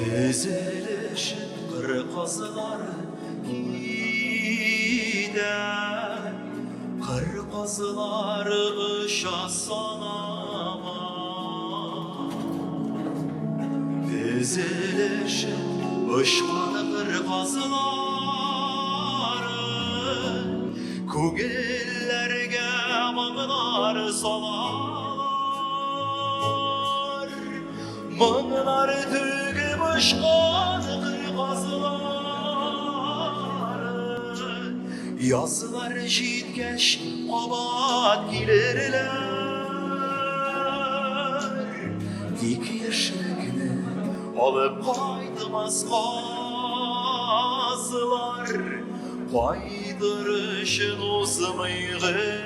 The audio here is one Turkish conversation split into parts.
Tezeleşip kırkazılar gider, kırkazılar ışa sanama. Tezeleşip ışmalı kırkazılar, kugellerge mağlar salar. Mağlar tügü ışkan kırkazılar, yazılar jitgeç abat gilerler. Dik yaşıkını alıp kaydımaz kazılar, kaydırışın uzmayı gemerler.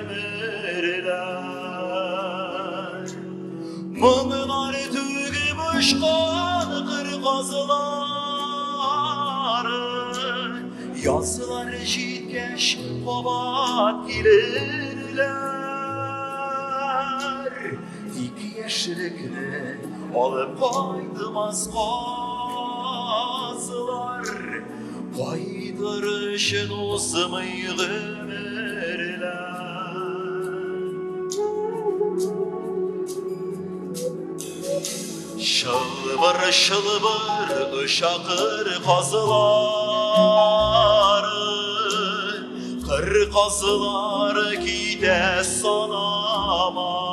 Mağlar tügü ışkan kırkazılar, yazılar jitgeç abat gilerler. İki yaşlıkını alıp kaydımaz kazılar, kaydırışın uzmayı gemerler. Şılbır şılbır ışakır kazılar, kır kazılar gide sanaman.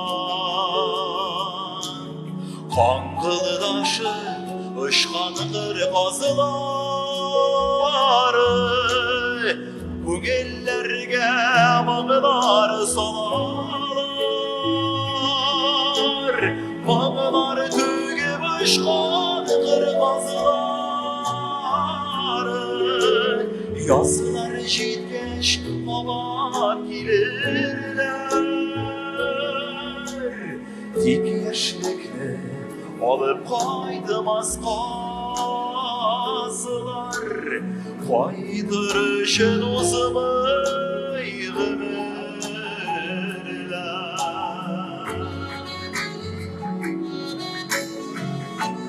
Kankılı taşı ışkanıdır kazılar, bu gellerge mağlar salar. Mağlar tüge ışkan kırmazılar, yazılar jitgeç abat gilerler. Dik yaşlıkını alıp kaydımaz kazılar, kaydırışın uzmanı